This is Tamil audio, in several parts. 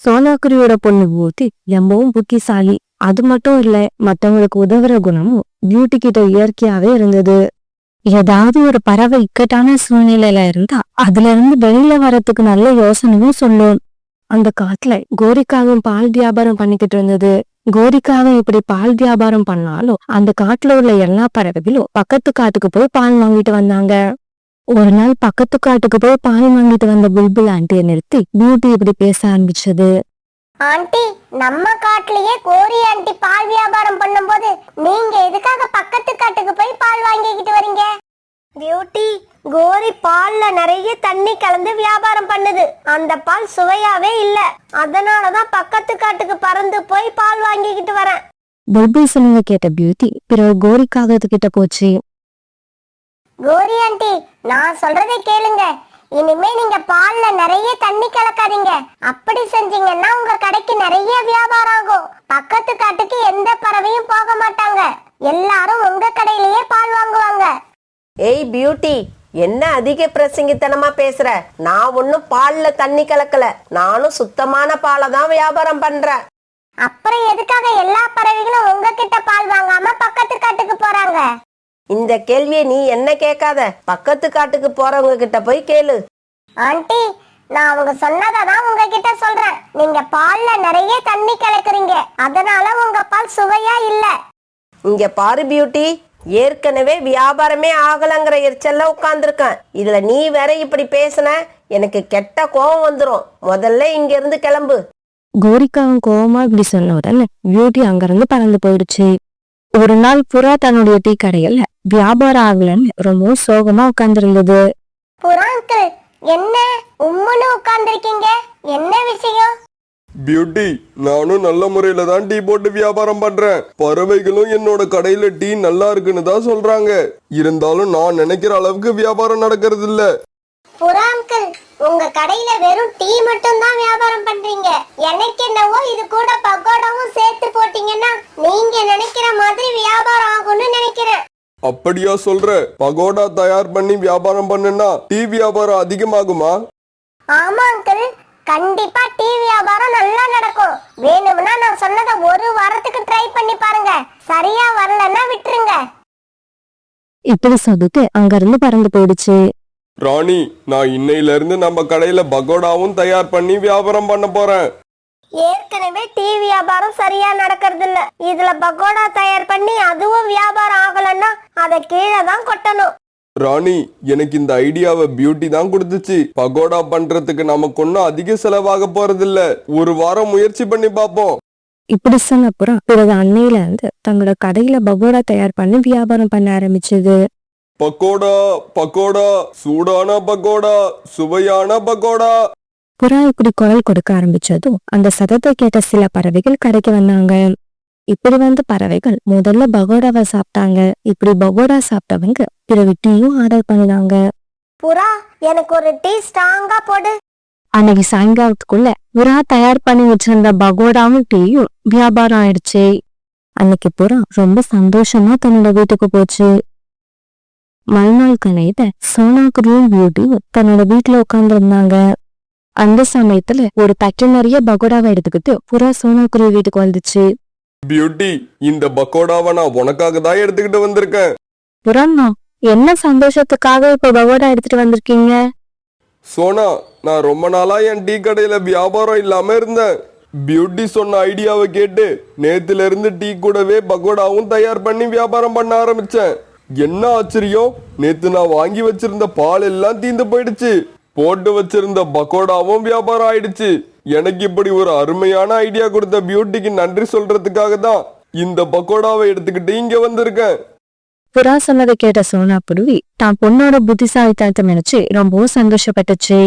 சோனாக்குரியோட பொண்ணு பியூட்டி ரொம்பவும் புத்திசாலி. அது மட்டும் இல்ல, மத்தவங்களுக்கு உதவுற குணமும் பியூட்டி கிட்ட இயற்கையாவே இருந்தது. ஏதாவது ஒரு பறவை இக்கட்டான சூழ்நிலையில இருந்தா அதுல இருந்து வெளியில வரத்துக்கு நல்ல யோசனையும் சொல்லும். அந்த காட்டுல கோரிக்காவும் பால் வியாபாரம் பண்ணிக்கிட்டு இருந்தது. கோரிக்காவும் இப்படி பால் வியாபாரம் பண்ணாலும் அந்த காட்டுல உள்ள எல்லா பறவைகளும் பக்கத்து காட்டுக்கு போய் பால் வாங்கிட்டு வந்தாங்க. ஒரு நாள் பக்கத்து காட்டுக்கு போய் பால் வாங்கிட்டு வந்த புல்புல் ஆண்டியை நிறுத்தி பியூட்டி இப்படி பேச ஆரம்பிச்சது. ஆண்டி, நம்ம காட்டுலயே கோரி ஆண்டி பால் வியாபாரம் பண்ணும்போது நீங்க எதுக்காக பக்கத்து காட்டுக்கு போய் பால் வாங்கிக்கிட்டு வரீங்க? பியூட்டி, கோரி பால்ல நிறைய தண்ணி கலந்து வியாபாரம் பண்ணுது. அந்த பால் சுவையாவே இல்ல. அதனாலதான் பக்கத்து காட்டுக்கு பறந்து போய் பால் வாங்கிக்கிட்டு வரேன். புல்புல் சொன்னதை கேட்ட பியூட்டி பிறகு கோரிக்காக கிட்ட போச்சு. கோரி ஆண்டி, நான் சொல்றதை கேளுங்க. இனிமே நீங்க பால்ல நிறைய தண்ணி கலக்காதீங்க. அப்படி செஞ்சீங்கன்னா உங்க கடைக்கு நிறைய வியாபாரம் ஆகும். பக்கத்து காட்டுக்கு எந்த பறவையும் போக மாட்டாங்க. எல்லாரும் உங்க கடையிலேயே பால் வாங்குவாங்க. ஏய் பியூட்டி, என்ன அதிக பிரசங்கித்தனமா பேசுற? நான் ஒன்னும் பால்ல தண்ணி கலக்கல. நானும் சுத்தமான பாலை தான் வியாபாரம் பண்றேன். அப்புறம் எதுக்காக எல்லா பறவைகளும் உங்ககிட்ட பால் வாங்காம பக்கத்து காட்டுக்கு போறாங்க? இந்த கேள்வியை நீ என்ன கேட்காத, பக்கத்து காட்டுக்கு போறவங்க கிட்ட போய் கேளு. ஆண்டி, நான் அவங்க சொன்னதான் உங்ககிட்ட சொல்றேன். நீங்க பால்ல நிறைய தண்ணி கலக்குறீங்க. அதனால உங்க பால் சுவையா இல்ல. இங்க பாரு பியூட்டி, ஏற்கனவே வியாபாரமே ஆகலங்கிற எரிச்சல்ல உட்கார்ந்துருக்கேன். இதுல நீ வேற இப்படி பேசுன, எனக்கு கெட்ட கோபம் வந்துரும். முதல்ல இங்க இருந்து கிளம்பு. கோரிக்காவும் கோவமா இப்படி சொன்ன உடனே பியூட்டி அங்கிருந்து பறந்து போயிடுச்சு. ஒரு நாள் புறா தன்னுடைய டீ கடையில வியாபாரம் ஆகலன்னு ரொம்பவும் சோகமா உட்கார்ந்துருந்தது. புறா அங்கிள், என்ன உம்முன்னு உட்கார்ந்துருக்கீங்க? என்ன விஷயம்? பியூட்டி, நானும் நல்ல முறையில தான் டீ போட்டு வியாபாரம் பண்றேன். பறவைகளும் என்னோட கடையில டீ நல்லா இருக்குன்னு தான் சொல்றாங்க. இருந்தாலும் நான் நினைக்கிற அளவுக்கு வியாபாரம் நடக்கிறது இல்ல. புறா அங்கிள், உங்க கடையில வெறும் டீ மட்டும் தான் வியாபாரம் பண்றீங்க. எனக்கு என்னவோ இது கூட பக்கோடாவும் சேர்த்து போட்டீங்கன்னா நீங்க நினைக்கிற மாதிரி வியாபாரம் ஆகும்னு நினைக்கிறேன். அப்படியா சொல்ற? பகோடா தயார் பண்ணி வியாபாரம் பண்ணுனா டீ வியாபாரம் அதிகமாகுமா? ஆமா அங்கிள், கண்டிப்பா டீ வியாபாரம் நல்லா நடக்கும். வேணும்னா நான் சொன்னதை ஒரு வாரத்துக்கு ட்ரை பண்ணி பாருங்க. சரியா வரலன்னா விட்டுருங்க. இப்படி சொல்லிட்டு அங்கிருந்து பறந்து போயிடுச்சு. ராணி, நான் இன்னையில இருந்து நம்ம கடையில பகோடாவும் தயார் பண்ணி வியாபாரம் பண்ண போறேன். ஏற்கனவே டீ வியாபாரம் சரியா நடக்கிறது இல்ல. இதுல பகோடா தயார் பண்ணி அதுவும் வியாபாரம் ஆகலன்னா அதை கீழே தான் கொட்டணும். ராணி, எனக்கு இந்த ஐடியாவை பியூட்டி தான் கொடுத்துச்சு. பகோடா பண்றதுக்கு நமக்கு ஒன்னும் அதிக செலவாக போறதில்ல. ஒரு வாரம் முயற்சி பண்ணி பாப்போம். இப்படி சொன்ன புறா பிறகு அன்னையில இருந்து தங்களோட கடையில பகோடா தயார் பண்ணி வியாபாரம் பண்ண ஆரம்பிச்சது. பக்கோடா பக்கோடா, சூடான பக்கோடா, சுவையான பக்கோடா. புறா இப்படி குரல் கொடுக்க ஆரம்பிச்சதும் அந்த சத்தத்தை கேட்ட சில பறவைகள் கடைக்கு வந்தாங்க. இப்படி வந்த பறவைகள் முதல்ல பகோடாவை சாப்பிட்டாங்க. இப்படி பகோடா சாப்பிட்டவங்க பிறகு டீயும் ஆர்டர் பண்ணினாங்க. புறா, எனக்கு ஒரு டீ ஸ்ட்ராங்கா போடு. அன்னைக்கு சாயங்காலத்துக்குள்ள புறா தயார் பண்ணி வச்சிருந்த பகோடாவும் டீயும் வியாபாரம் ஆயிடுச்சு. அன்னைக்கு புறா ரொம்ப சந்தோஷமா தன்னோட வீட்டுக்கு போச்சு. மறுநாள் கலையில சோனாக்குரியும் பியூட்டியும் தன்னோட வீட்டுல உட்கார்ந்து இருந்தாங்க. அந்த சமயத்துல ஒரு தட்டு நிறைய பகோடாவை எடுத்துக்கிட்டு புறா சோனாக்குரி வீட்டுக்கு வந்துச்சு. பியூட்டி, இந்த பக்கோடாவை நான் உனக்காக தான் எடுத்துக்கிட்டு வந்திருக்கேன். புறாண்ணா, என்ன சந்தோஷத்துக்காக இப்ப பகோடா எடுத்துட்டு வந்திருக்கீங்க? சோனா, நான் ரொம்ப நாளா என் டீ கடையில வியாபாரம் இல்லாம இருந்தேன். பியூட்டி சொன்ன ஐடியாவை கேட்டு நேத்துல இருந்து டீ கூடவே பகோடாவும் தயார் பண்ணி வியாபாரம் பண்ண ஆரம்பிச்சேன். என்ன ஆச்சரியம், நேத்து நான் வாங்கி வச்சிருந்த பால் எல்லாம் தீந்து போயிடுச்சு. போட்டு வச்சிருந்த பக்கோடாவும் வியாபாரம் ஆயிடுச்சு. எனக்கு இப்படி ஒரு அருமையான ஐடியா கொடுத்த பியூட்டிக்கு நன்றி சொல்றதுக்காக தான் இந்த பக்கோடாவை எடுத்துக்கிட்டு இங்க வந்திருக்கேன். புறா சொன்னதை கேட்ட சோனா குருவி தான் பொண்ணோட புத்திசாலித்தனத்தை நினைச்சு ரொம்பவும் சந்தோஷப்பட்டுச்சு.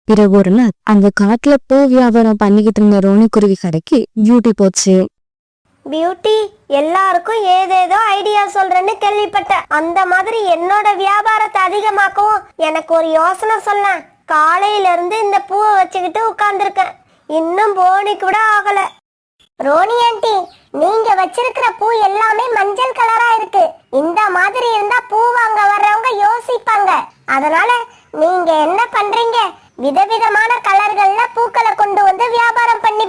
பிறகு ஒரு நாள் அந்த காட்டுல பூ வியாபாரம் பண்ணிக்கிட்டு இருந்த ரோனி குருவி கடைக்கு பியூட்டி போச்சு. பியூட்டி, எல்லாருக்கும் ஏதேதோ ஐடியா சொல்றேன்னு கேள்விப்பட்டேன். அந்த மாதிரி என்னோட வியாபாரத்தை அதிகமாக்கவும் எனக்கு ஒரு யோசனை சொல்ல. காலையில இருந்து இந்த பூவை வச்சுக்கிட்டு உட்கார்ந்துருக்கேன். இன்னும் போனி கூட ஆகல. ரோனி ஆண்டி, நீங்க வச்சிருக்கிற பூ எல்லாமே மஞ்சள் கலரா இருக்கு. இந்த மாதிரி இருந்தா பூ வாங்க வர்றவங்க யோசிப்பாங்க. அதனால நீங்க என்ன பண்றீங்க, விதவிதமான கலர்கள்ல பூக்களை கொண்டு வந்து வியாபாரம் பண்ணி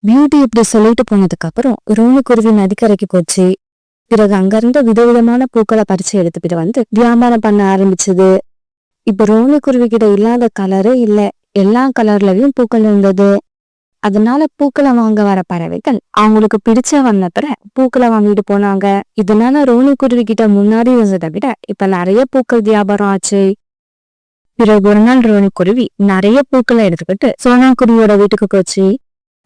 பியூட்டி இப்படி சொல்லிட்டு போனதுக்கு அப்புறம் ரோனிக்குருவி நதிக்கரைக்கு போச்சு. பிறகு அங்கிருந்து விதவிதமான பூக்களை பறிச்சு எடுத்துக்கிட்டு வந்து வியாபாரம் பண்ண ஆரம்பிச்சது. இப்ப ரோனிக்குருவி கிட்ட இல்லாத கலரே இல்ல, எல்லா கலர்லயும் பூக்கள் இருந்தது. அதனால பூக்களை வாங்க வர பறவைகள் அவங்களுக்கு பிடிச்ச வண்ணத்துல பூக்களை வாங்கிட்டு போனாங்க. இதனால ரோனிக்குருவி கிட்ட முன்னாடி இருந்ததை விட இப்ப நிறைய பூக்கள் வியாபாரம் ஆச்சு. பிறகு ஒரு நாள் ரோனிக்குருவி நிறைய பூக்களை எடுத்துக்கிட்டு சோனா குருவியோட வீட்டுக்கு போச்சு.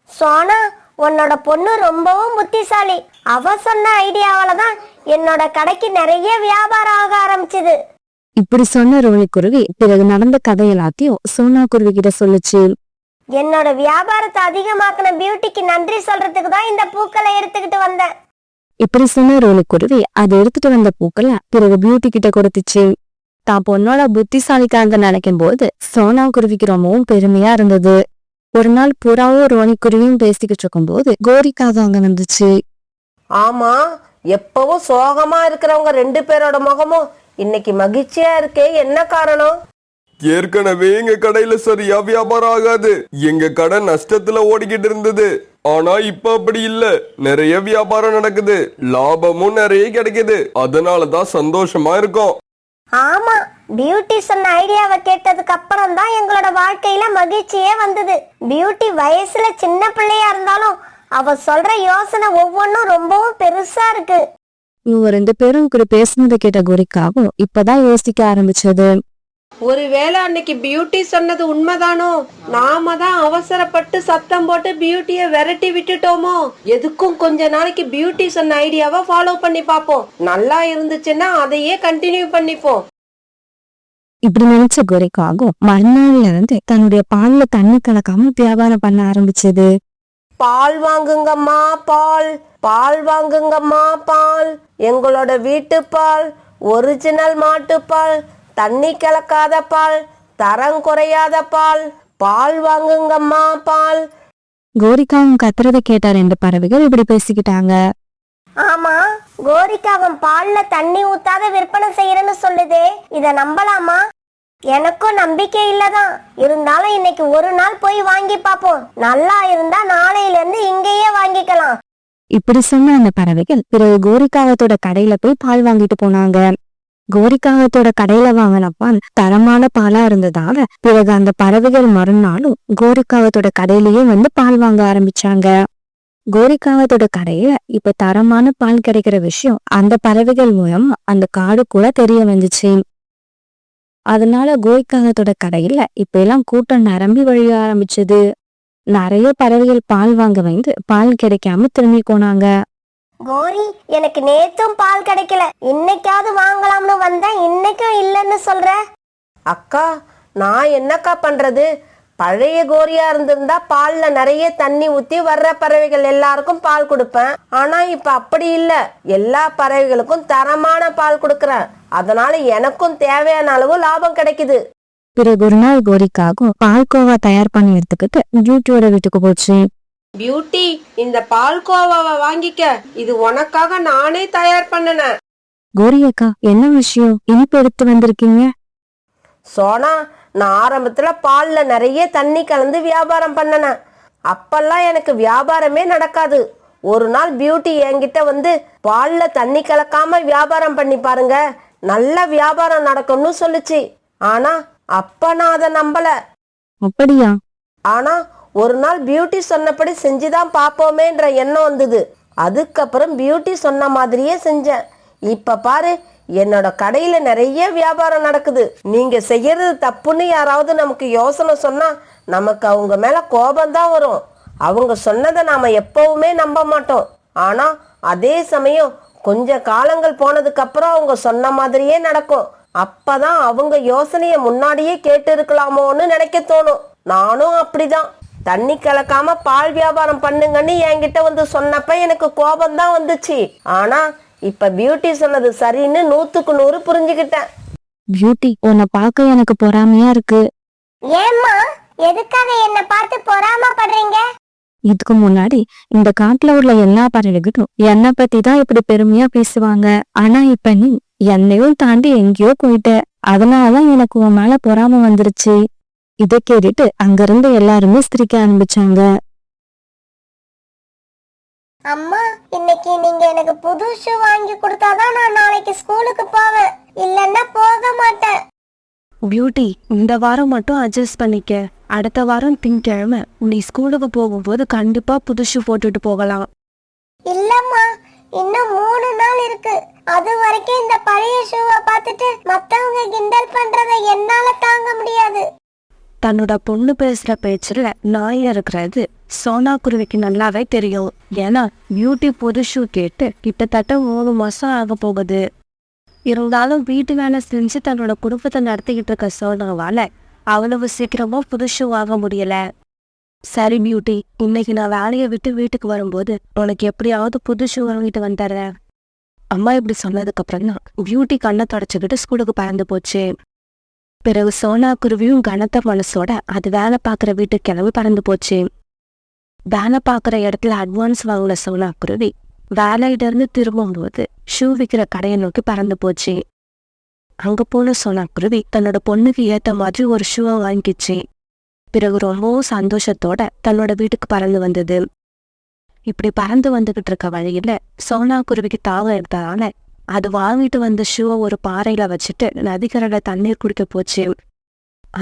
சோனா, உன்னோட பொண்ணு ரொம்பவும் புத்திசாலி. அவ சொன்ன ஐடியாவால தான் என்னோட கடைக்கு நிறைய வியாபாரம் ஆக ஆரம்பிச்சது. இப்படி சொன்ன ரோனிக்குருவி பிறகு நடந்த கதை எல்லாத்தையும் சோனா குருவி கிட்ட சொல்லுச்சு. என்னோட வியாபாரத்தை அதிகமாக்கின பியூட்டிக்கு நன்றி சொல்றதுக்கு தான் இந்த பூக்களை எடுத்துக்கிட்டு வந்தேன். இப்படி சொன்ன ரோனிக்குருவி அதை எடுத்துட்டு வந்த பூக்களை பிறகு பியூட்டி கிட்ட கொடுத்துச்சு. தான் பொண்ணோட புத்திசாலிக்காக நினைக்கும் போது சோனா குருவிக்கு ரொம்பவும் பெருமையா இருந்தது. ஒரு நாள் புறாவும் ரோனிக்குருவியும் பேசிக்கிட்டு இருக்கும் போது கோரிக்காக அங்க வந்துச்சு. ஆமா, எப்பவும் சோகமா இருக்கிறவங்க 2 பேரோட முகமும் இன்னைக்கு மகிழ்ச்சியா இருக்கே, என்ன காரணம்? ஏற்கனவே எங்க கடையில சரியா வியாபாரம் ஆகாது. எங்க கடை நஷ்டத்துல ஓடிக்கிட்டு இருந்தது. ஆனா இப்ப அப்படி இல்ல, நிறைய வியாபாரம் நடக்குது, லாபமும் நிறைய கிடைக்குது. அதனாலதான் சந்தோஷமா இருக்கும். ஆமா, பியூட்டி சொன்ன ஐடியாவை கேட்டதுக்கு அப்புறம் தான் எங்களோட வாழ்க்கையில மகிழ்ச்சியே வந்தது. பியூட்டி வயசுல சின்ன பிள்ளையா இருந்தாலும் அவ சொல்ற யோசனை ஒவ்வொன்றும் ரொம்பவும் பெருசா இருக்கு. இவங்க 2 பேரும் இப்படி பேசுனதை கேட்ட கோரிக்காவும் இப்பதான் யோசிக்க ஆரம்பிச்சது. ஒருவேளை அன்னைக்கு பியூட்டி சொன்னது உண்மைதானோ? நாம தான் அவசரப்பட்டு சத்தம் போட்டு பியூட்டிய விரட்டி விட்டுட்டோமோ? எதுக்கும் கொஞ்ச நாளைக்கு பியூட்டி சொன்ன ஐடியாவை ஃபாலோ பண்ணி பாப்போம். நல்லா இருந்துச்சுன்னா அதையே கண்டினியூ பண்ணிப்போம். இப்படி நினைச்ச கோரிக்காகும் மறுநாள்ல இருந்து தன்னுடைய பால்ல தண்ணி கலக்காம வியாபாரம் பண்ண ஆரம்பிச்சது. பால் வாங்குங்கம்மா பால், பால் வாங்குங்கம்மா பால், எங்களோட வீட்டு பால், ஒரிஜினல் மாட்டுப்பால், தண்ணி கலக்காத பால், தரம் குறையாத பால், பால் வாங்குங்கம்மா பால். கோரிக்காவும் கத்துறதை கேட்ட 2 பறவைகள் இப்படி பேசிக்கிட்டாங்க. ஆமா, கோரிக்காவன் பால்ல தண்ணி ஊத்தாத விற்பனை செய்யறேன்னு சொல்லுதே, இத நம்பலாமா? எனக்கும் நம்பிக்கை இல்லதான். இருந்தாலும் இன்னைக்கு ஒரு நாள் போய் வாங்கி பாப்போம். நல்லா இருந்தா நாளையில இருந்து இங்கேயே வாங்கிக்கலாம். இப்படி சொன்ன அந்த பறவைகள் பிறகு கோரிக்காவத்தோட கடையில போய் பால் வாங்கிட்டு போனாங்க. கோரிக்காவத்தோட கடையில வாங்கின பால் தரமான பாலா இருந்ததால பிறகு அந்த பறவைகள் மறுநாளும் கோரிக்காவத்தோட கடையிலயே வந்து பால் வாங்க ஆரம்பிச்சாங்க. கோரிக்காவத்தோட கடையில இப்ப தரமான பால் கிடைக்கிற விஷயம் அந்த பறவைகள் மூலம் அந்த காடு கூட தெரிய வந்துச்சு. அதனால கோரிக்காவத்தோட கடையில இப்ப எல்லாம் கூட்டம் நிரம்பி வழிய ஆரம்பிச்சது. நிறைய பறவைகள் பால் வாங்க வந்து பால் கிடைக்காம திரும்பி போனாங்க. கோரி, எனக்கு நேத்தும் பால் கிடைக்கல, இன்னைக்காவது வாங்கலாம்னு வந்தேன், இன்னைக்கும் இல்லைன்னு சொல்ற. அக்கா, நான் என்னக்கா பண்றது? பழைய கோரியா இருந்திருந்தா பால்ல நிறைய தண்ணி ஊத்தி வர்ற பறவைகள் எல்லாருக்கும் பால் கொடுப்பேன். ஆனா இப்ப அப்படி இல்ல, எல்லா பறவைகளுக்கும் தரமான பால் கொடுக்கறேன். அதனால எனக்கும் தேவையான அளவு லாபம் கிடைக்குது. பிறகு ஒரு நாள் கோரிக்காகும் பால்கோவா தயார் பண்ணி எடுத்துக்கிட்டு பியூட்டியோட வீட்டுக்கு போச்சு. பியூட்டி, இந்த பால்கோவாவை வாங்கிக்க, இது உனக்காக நானே தயார் பண்ணினேன். கோரி அக்கா, என்ன விஷயம்? இனிப்பு எடுத்து வந்திருக்கீங்க? சோனா, நான் ஆரம்பத்துல பால்ல நிறைய தண்ணி கலந்து வியாபாரம் பண்ணினேன். அப்பெல்லாம் எனக்கு வியாபாரமே நடக்காது. ஒரு நாள் பியூட்டி என்கிட்ட வந்து பால்ல தண்ணி கலக்காம வியாபாரம் பண்ணி பாருங்க, நல்ல வியாபாரம் நடக்கும்னு சொல்லுச்சு. ஆனா அப்ப நான் அதை நம்பல. அப்படியா? ஆனா ஒரு நாள் பியூட்டி சொன்னபடி செஞ்சுதான் பாப்போமேன்ற எண்ணம் வந்தது. அதுக்கப்புறம் பியூட்டி சொன்ன மாதிரியே செஞ்சேன். இப்ப பாரு, என்னோட கடையில நிறைய வியாபாரம் நடக்குது. நீங்க செய்யறது தப்புன்னு யாராவது நமக்கு யோசனை சொன்னா நமக்கு அவங்க மேல கோபம்தான் வரும். அவங்க சொன்னதை நாம எப்பவுமே நம்ப மாட்டோம். ஆனா அதே சமயம் கொஞ்ச காலங்கள் போனதுக்கு அப்புறம் அவங்க சொன்ன மாதிரியே நடக்கும். அப்பதான் அவங்க யோசனைய முன்னாடியே கேட்டு இருக்கலாமோன்னு நினைக்க தோணும். நானும் அப்படிதான். தண்ணி கலக்காம பால் வியாபாரம் பண்ணுங்கன்னு என்கிட்ட வந்து சொன்னப்ப எனக்கு கோபம்தான் வந்துச்சு. ஆனா இப்ப பியூட்டி சொன்னது சரின்னு 100க்கு 100 புரிஞ்சுக்கிட்டேன். பியூட்டி, உன்னை பார்க்க எனக்கு பொறாமையா இருக்கு. ஏம்மா, எதுக்காக என்ன பார்த்து பொறாமப்படுறீங்க? இதுக்கு முன்னாடி இந்த காட்டுல உள்ள எல்லா பறவைகளும் என்னை பத்தி தான் இப்படி பெருமையா பேசுவாங்க. ஆனா இப்ப நீ என்னையும் தாண்டி எங்கேயோ போயிட்ட. அதனாலதான் எனக்கு உன் மேல பொறாம வந்துருச்சு. இதை கேட்டுட்டு அங்கிருந்து எல்லாருமே சிரிக்க ஆரம்பிச்சாங்க. அம்மா, இன்னைக்கு நீங்க எனக்கு புது ஷூ வாங்கி கொடுத்தாதான் நான் நாளைக்கு ஸ்கூலுக்கு போவேன், இல்லன்னா போக மாட்டேன். பியூட்டி, இந்த வாரம் மட்டும் அட்ஜஸ்ட் பண்ணிக்க. அடுத்த வாரம் திங்கக்கிழமை நீ ஸ்கூலுக்கு போகும்போது கண்டிப்பா புது ஷூ போட்டுட்டு போகலாம். இல்லம்மா, இன்னும் 3 நாள் இருக்கு. அது வரைக்கும் இந்த பழைய ஷூவை பார்த்துட்டு மத்தவங்க கிண்டல் பண்றதை என்னால தாங்க முடியாது. தன்னோட பொண்ணு பேசுற பேச்சுல நாயா இருக்கிறது சோனா குருவிக்கு நல்லாவே தெரியும். ஏன்னா பியூட்டி புது ஷூ கேட்டு கிட்டத்தட்ட 3 மாசம் ஆக போகுது. இருந்தாலும் வீட்டு வேலை செஞ்சு தன்னோட குடும்பத்தை நடத்திக்கிட்டு இருக்க சோனாவால அவ்வளவு சீக்கிரமா புது ஷூ வாங்க முடியல. சரி பியூட்டி, இன்னைக்கு நான் வேலையை விட்டு வீட்டுக்கு வரும்போது உனக்கு எப்படியாவது புது ஷூ வாங்கிட்டு வந்துடுறேன். அம்மா இப்படி சொன்னதுக்கு அப்புறம் தான் பியூட்டி கண்ணை தொடச்சுக்கிட்டு ஸ்கூலுக்கு பறந்து போச்சு. பிறகு சோனா குருவியும் கனத்த மனசோட அது வேலை பார்க்குற வீட்டுக்கு கிளம்பி பறந்து போச்சு. வேலை பார்க்குற இடத்துல அட்வான்ஸ் வாங்கின சோனா குருவி வேலையிலிருந்து திரும்பும்போது ஷூ விற்கிற கடையை நோக்கி பறந்து போச்சு. அங்க போன சோனா குருவி தன்னோட பொண்ணுக்கு ஏத்த மாதிரி ஒரு ஷூவை வாங்கிச்சு. பிறகு ரொம்பவும் சந்தோஷத்தோட தன்னோட வீட்டுக்கு பறந்து வந்தது. இப்படி பறந்து வந்துகிட்டு இருக்க வழியில சோனா குருவிக்கு தாகம் எடுத்ததால அது வாங்கிட்டு வந்த ஷூவை ஒரு பாறையில வச்சுட்டு நதிக்கரையில தண்ணீர் குடிக்க போச்சு.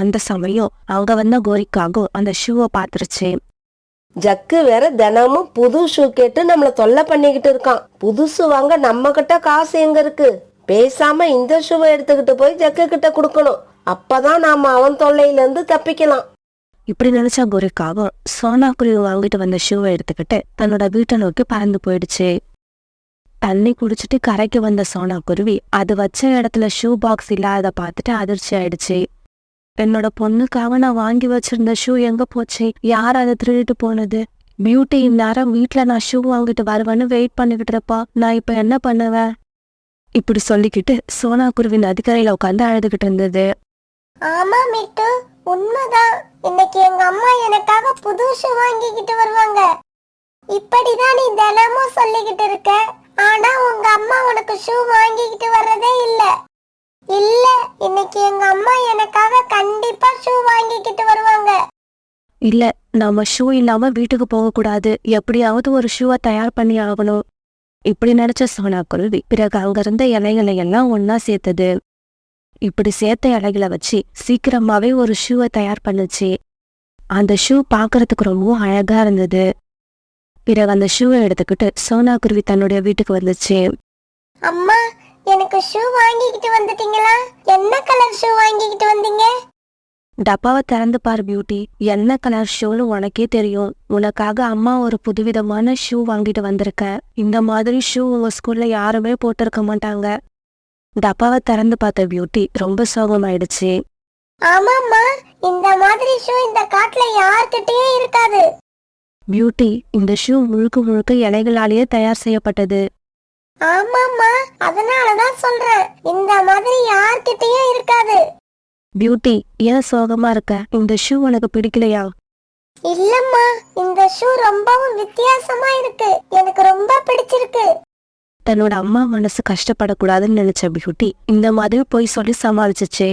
அந்த சமயம் அங்க வந்த கோரிக்காகவும் அந்த ஷூவை பாத்துருச்சு. ஜக்கு வேற தினமும் புது ஷூ கேட்டு நம்மள தொல்லை பண்ணிக்கிட்டு இருக்கான். புதுசு வாங்க நம்ம கிட்ட காசு எங்க இருக்கு? பேசாம இந்த ஷூவை எடுத்துக்கிட்டு போய் ஜக்கு கிட்ட கொடுக்கணும். அப்பதான் நாம அவன் தொல்லையில இருந்து தப்பிக்கலாம். இப்படி நினைச்ச கோரிக்காகவும் சோனா குருவி வாங்கிட்டு வந்த ஷூவை எடுத்துக்கிட்டு தன்னோட வீட்டை நோக்கி பறந்து போயிடுச்சு. தண்ணி குடிச்சிட்டு கரைக்கு வந்த சோனா குருவி அது வச்ச இடத்துல ஷூ பாக்ஸ் இல்லாத பார்த்துட்டு அதிர்ச்சி ஆயிடுச்சு. என்னோட பொண்ணுக்காக நான் வாங்கி வச்சிருந்த ஷூ எங்க போச்சு? யார் அதை திருடிட்டு போனது? பியூட்டி இந்நேரம் வீட்டுல நான் ஷூ வாங்கிட்டு வருவேன்னு வெயிட் பண்ணிக்கிட்டு இருப்பா. நான் இப்ப என்ன பண்ணுவேன்? இப்படி சொல்லிக்கிட்டு சோனா குருவி நதிக்கரையில உட்காந்து அழுதுகிட்டு இருந்தது. ஆமா மிட்டு, உண்மைதான். இன்னைக்கு எங்க அம்மா எனக்காக புது ஷூ வாங்கிக்கிட்டு வருவாங்க. இப்படிதான் நீ தினமும் சொல்லிக்கிட்டு இருக்க, ஆனா உங்க அம்மா உனக்கு ஷூ வாங்கிக்கிட்டு வர்றதே இல்ல. இல்ல, இன்னைக்கு எங்க அம்மா எனக்காக கண்டிப்பா ஷூ வாங்கிக்கிட்டு வருவாங்க. இல்ல, நம்ம ஷூ இல்லாம வீட்டுக்கு போக கூடாது. எப்படியாவது ஒரு ஷூவை தயார் பண்ணி ஆகணும். இப்படி நினைச்ச சோனா குருவி பிறகு அங்கிருந்த இலைகளை எல்லாம் ஒன்னா சேர்த்தது. இப்படி சேர்த்த இலைகளை வச்சு சீக்கிரமாவே ஒரு ஷூவை தயார் பண்ணுச்சு. அந்த ஷூ பாக்குறதுக்கு ரொம்பவும் அழகா இருந்தது. பிறகு அந்த ஷூவை எடுத்துக்கிட்டு சோனா குருவி தன்னுடைய வீட்டுக்கு வந்துச்சு. அம்மா, எனக்கு ஷூ வாங்கிக்கிட்டு வந்துட்டீங்களா? என்ன கலர் ஷூ வாங்கிக்கிட்டு வந்தீங்க? டப்பாவை திறந்து பாரு பியூட்டி. என்ன கலர் ஷூன்னு உனக்கே தெரியும். உனக்காக அம்மா ஒரு புதுவிதமான ஷூ வாங்கிட்டு வந்திருக்கேன். இந்த மாதிரி ஷூ உங்க ஸ்கூல்ல யாருமே போட்டிருக்க மாட்டாங்க. டப்பாவை திறந்து பார்த்த பியூட்டி ரொம்ப சோகமாயிடுச்சு. ஆமாம்மா, இந்த மாதிரி ஷூ இந்த காட்டுல யார்கிட்டயே இருக்காது. பியூட்டி, இந்த ஷூ முழுக்க முழுக்க இலைகளாலேயே தயார் செய்யப்பட்டது. ஆமாம்மா, அதனாலதான் சொல்றேன், இந்த மாதிரி யார்கிட்டயும் இருக்காது. பியூட்டி, ஏன் சோகமா இருக்க? இந்த ஷூ உனக்கு பிடிக்கலையா? இல்லம்மா, இந்த ஷூ ரொம்பவும் வித்தியாசமா இருக்கு. எனக்கு ரொம்ப பிடிச்சிருக்கு. தன்னோட அம்மா மனசு கஷ்டப்படக்கூடாதுன்னு நினைச்ச பியூட்டி இந்த மாதிரி போய் சொல்லி சமாளிச்சிச்சு.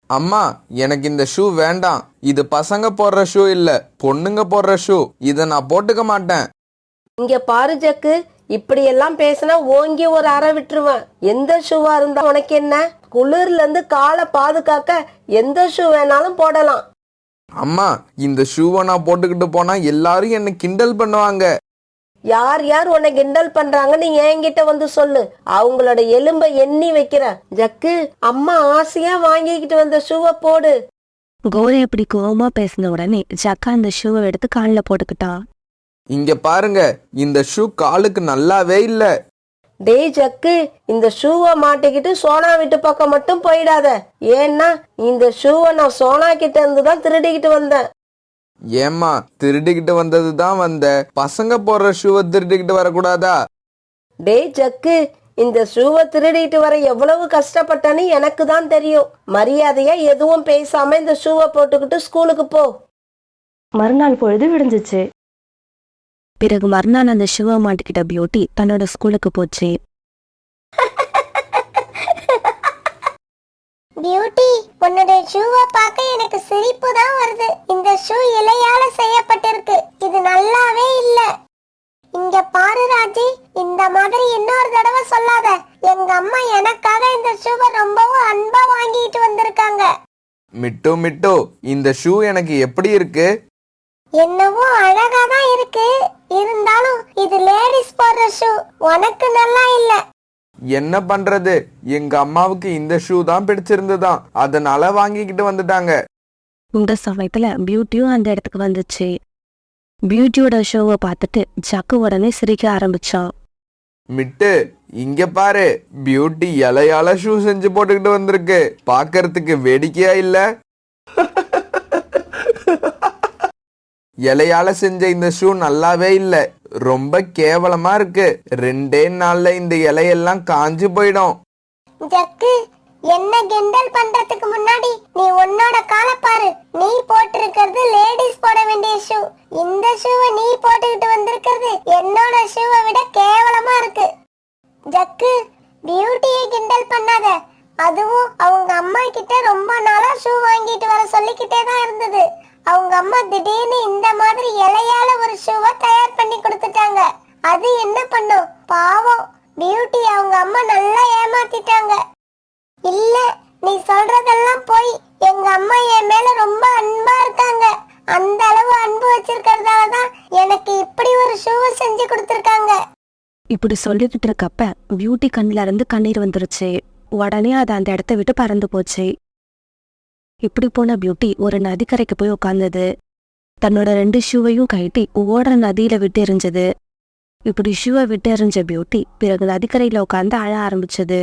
அம்மா, எனக்கு இந்த ஷூ வேண்டாம். இது பசங்க போடுற ஷூ இல்ல, பொண்ணுங்க போடுற ஷூ. இத நான் போட்டுக்க மாட்டேன். இங்க பாரு ஜக்கு, இப்படி எல்லாம் பேசினா ஓங்கி ஒரு அறை விட்டுருவேன். எந்த ஷூவா இருந்தா உனக்கு என்ன? குளிர்ல இருந்து காலை பாதுகாக்க எந்த ஷூ வேணாலும் போடலாம். அம்மா, இந்த ஷூவை நான் போட்டுக்கிட்டு போனா எல்லாரும் என்ன கிண்டல் பண்ணுவாங்க. யார் யார் உன்னை கிண்டல் பண்றாங்கன்னு என்கிட்ட வந்து சொல்லு. அவங்களோட எலும்பை எண்ணி வைக்கிற. ஜக்கு, அம்மா ஆசையா வாங்கிக்கிட்டு வந்த ஷூவை போடு. கோரி இப்படி கோவமா பேசின உடனே ஜக்கா அந்த ஷூவை எடுத்து காலில் போட்டுக்கிட்டான். இங்க பாருங்க, இந்த ஷூ காலுக்கு நல்லாவே இல்ல. டேய் ஜக்கு, இந்த ஷூவை மாட்டிக்கிட்டு சோனா வீட்டு பக்கம் மட்டும் போயிடாத. ஏன்னா இந்த ஷூவை நான் சோனா கிட்ட இருந்து தான் திருடிக்கிட்டு வந்தேன். ஏம்மா, திருடிக்கிட்டு வந்தது தான் வந்த. பசங்க போடுற ஷூவை திருடிக்கிட்டு வரக்கூடாதா? டேய் ஜக்கு, இந்த ஷூவை திருடிட்டு வர எவ்வளவு கஷ்டப்பட்டேன்னு எனக்கு தான் தெரியும். மரியாதையா எதுவும் பேசாம இந்த ஷூவை போட்டுக்கிட்டு ஸ்கூலுக்கு போ. மறுநாள் பொழுது விடிஞ்சிச்சு. பிறகு மறுநாள் அந்த ஷூவை மாட்டிக்கிட்ட பியூட்டி தன்னோட ஸ்கூலுக்கு போச்சு. பியூட்டி, உன்னோட ஷூவை பார்க்க எனக்கு சிரிப்பு தான் வருது. இந்த ஷூ இலையால செய்யப்பட்டிருக்கு. இது நல்லாவே இல்ல. இங்க இங்க பாரு ராஜி, இந்த மாதிரி இன்னொரு தடவை சொல்லாத. எங்க அம்மா எனக்காக இந்த ஷூவை ரொம்பவும் அன்பா வாங்கிட்டு வந்திருக்காங்க. மிட்டு இந்த ஷூ எனக்கு எப்படி இருக்கு? என்னவோ அழகா தான் இருக்கு, இருந்தாலும் இது லேடிஸ் போடுற ஷூ, உனக்கு நல்லா இல்ல. என்ன பண்றது, எங்க அம்மாவுக்கு இந்த ஷூ தான் பிடிச்சிருந்துதான், அதனால வாங்கிக்கிட்டு வந்துட்டாங்க. இந்த சமயத்துல பியூட்டியும் அந்த இடத்துக்கு வந்துச்சு. பியூட்டியோட ஷோவை பார்த்துட்டு ஜக்கு உடனே சிரிக்க ஆரம்பிச்சான். மிட்டு, இங்க பாரு, பியூட்டி இலையால ஷூ செஞ்சு போட்டுக்கிட்டு வந்திருக்கு. பாக்கறதுக்கு வேடிக்கையா இல்ல? இலையால செஞ்ச இந்த ஷூ நல்லாவே இல்ல, ரொம்ப கேவலமா இருக்கு. 2 நாள்ல இந்த இலையெல்லாம் காஞ்சு போயிடும். ஜக்கு, என்ன கிண்டல் பண்றதுக்கு முன்னாடி நீ உன்னோட காலை பாரு. நீ போட்டிருக்கிறது லேடிஸ் போட வேண்டிய ஷூ. இந்த ஷூவை நீ போட்டுக்கிட்டு வந்திருக்கிறது என்னோட ஷூவை விட கேவலமா இருக்கு. ஜக்கு, பியூட்டியை கிண்டல் பண்ணாத. அதுவும் அவங்க அம்மா கிட்ட ரொம்ப நாளா ஷூ வாங்கிட்டு வர சொல்லிக்கிட்டே தான் இருந்தது. அவங்க அம்மா திடீர்னு இந்த மாதிரி இலையால ஒரு ஷூவை தயார் பண்ணி கொடுத்துட்டாங்க. அது என்ன பண்ணும்? பாவம், பியூட்டி அவங்க அம்மா நல்லா ஏமாத்திட்டாங்க. இல்ல, நீ சொல்றதெல்லாம் போய். எங்க அம்மா என் மேல ரொம்ப அன்பா இருக்காங்க. அந்த அளவு அன்பு வச்சிருக்கிறதாலதான் எனக்கு இப்படி ஒரு ஷூவை செஞ்சு கொடுத்திருக்காங்க. இப்படி சொல்லிக்கிட்டு இருக்கப்ப பியூட்டி கண்ணுல இருந்து கண்ணீர் வந்துருச்சு. உடனே அது அந்த இடத்த விட்டு பறந்து போச்சு. இப்படி போன பியூட்டி ஒரு நதிக்கரைக்கு போய் உட்கார்ந்தது. தன்னோட 2 ஷூவையும் கழட்டி ஓடுற நதியில விட்டு எறிஞ்சது. இப்படி ஷூவை விட்டு எறிஞ்ச பியூட்டி பிறகு நதிக்கரையில உட்கார்ந்து அழ ஆரம்பிச்சது.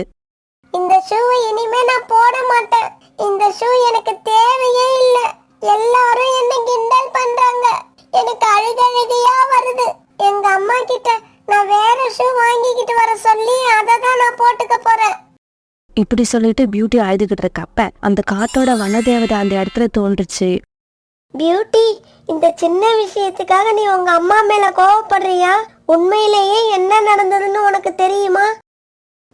இந்த ஷூவை இனிமே நான் போட மாட்டேன். இந்த ஷூ எனக்கு தேவையே இல்ல. எல்லாரும் என்ன கிண்டல் பண்றாங்க. எனக்கு அழுகழுகையா வருது. எங்க அம்மா கிட்ட நான் வேற ஷூ வாங்கிக்கிட்டு வர சொல்லி அதை தான் நான் போட்டுக்க போறேன். இப்படி சொல்லிட்டு பியூட்டி அழுதுகிட்டு இருக்கப்ப அந்த காத்தோட வனதேவதை அந்த இடத்துல தோன்றுச்சு. பியூட்டி, இந்த சின்ன விஷயத்துக்காக நீ உங்க அம்மா மேல கோவப்படுறியா? உண்மையிலேயே என்ன நடந்ததுன்னு உனக்கு தெரியுமா?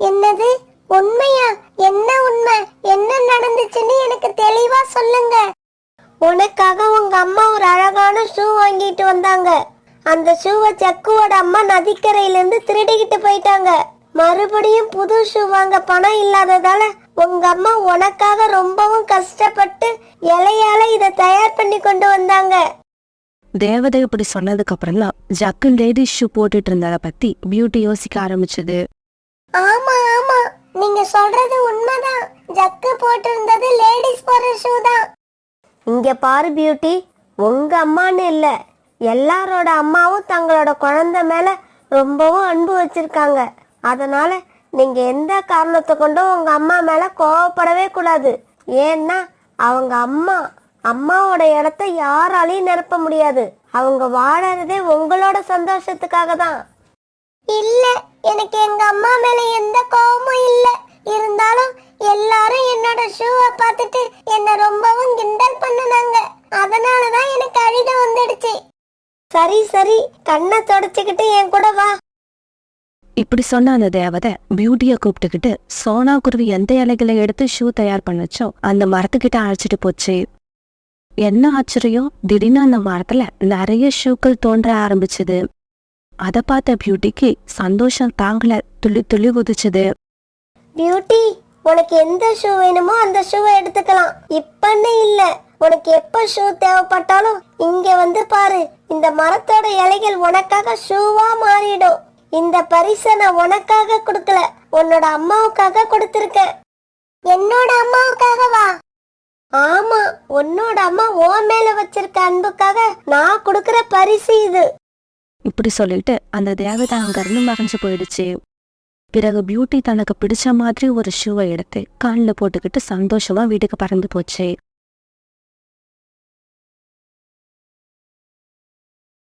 என்னது உண்மையா? என்ன உண்மை? என்ன நடந்துச்சுன்னு எனக்கு தெளிவா சொல்லுங்க. உனக்காக உங்க அம்மா ஒரு அழகான ஷூ வாங்கிட்டு வந்தாங்க. அந்த ஷூவை ஜக்குவோட அம்மா நதிக்கரையில இருந்து திருடிக்கிட்டு போயிட்டாங்க. மறுபடியும் புது ஷூ வாங்க பணம் இல்லாததால உங்க அம்மா உனக்காக ரொம்பவும் கஷ்டப்பட்டு இலையால இதை தயார் பண்ணி கொண்டு வந்தாங்க. தேவதை இப்படி சொன்னதுக்கு அப்புறம் தான் ஜக்கு லேடிஸ் ஷூ போட்டுட்டு இருந்ததை பத்தி பியூட்டி யோசிக்க ஆரம்பிச்சது. ஆமா ஆமா, நீங்க சொல்றது உண்மைதான். ஜக்கு போட்டிருந்தது லேடிஸ் போடுற ஷூ தான். இங்க பாரு பியூட்டி, உங்க அம்மான்னு இல்ல, எல்லாரோட அம்மாவும் தங்களோட குழந்தை மேல ரொம்பவும் அன்பு வச்சிருக்காங்க. அதனால நீங்க எந்த காரணத்தை கொண்டும் உங்க அம்மா மேல கோவப்படவே கூடாது. ஏன்னா அவங்க அம்மாவோட இடத்த யாராலையும் நிரப்ப முடியாது. அவங்க வாழறதே உங்களோட சந்தோஷத்துக்காக தான். இல்ல, எனக்கு எங்க அம்மா மேல எந்த கோவமும் இல்ல. இருந்தாலும் எல்லாரும் என்னோட ஷூவை பார்த்துட்டு என்ன ரொம்பவும் கிண்டல் பண்ணுனாங்க. அதனாலதான் எனக்கு அழுக வந்துடுச்சு. சரி சரி, கண்ணை தொடச்சுக்கிட்டு என் கூட வா. இப்படி சொன்ன அந்த தேவதை பியூட்டிய கூப்பிட்டுக்கிட்டு சோனா குருவி எந்த இலைகளை எடுத்து ஷூ தயார் பண்ணுச்சோ அந்த மரத்துக்கிட்ட அழைச்சிட்டு போச்சு. என்ன ஆச்சரியம், திடீர்னு அந்த மரத்துல நிறைய ஷூக்கள் தோன்ற ஆரம்பிச்சது. அதை பார்த்த பியூட்டிக்கு சந்தோஷம் தாங்கல, துள்ளி துள்ளி குதிச்சது. பியூட்டி, உனக்கு எந்த ஷூ வேணுமோ அந்த ஷூவை எடுத்துக்கலாம். இப்பன்னு இல்ல, உனக்கு எப்ப ஷூ தேவைப்பட்டாலும் இங்க வந்து பாரு. இந்த மரத்தோட இலைகள் உனக்காக ஷூவா மாறிடும். இந்த பரிசை நான் உனக்காக கொடுக்கல, உன்னோட அம்மாவுக்காக கொடுத்திருக்கேன். என்னோட அம்மாவுக்காகவா? ஆமா, உன்னோட அம்மா உன் மேல வச்சிருக்க அன்புக்காக நான் கொடுக்கிற பரிசு இது. இப்படி சொல்லிட்டு அந்த தேவதை அங்கிருந்து மறைஞ்சு போயிடுச்சு. பிறகு பியூட்டி தனக்கு பிடிச்ச மாதிரி ஒரு ஷூவை எடுத்து காலில் போட்டுக்கிட்டு சந்தோஷமா வீட்டுக்கு பறந்து போச்சு.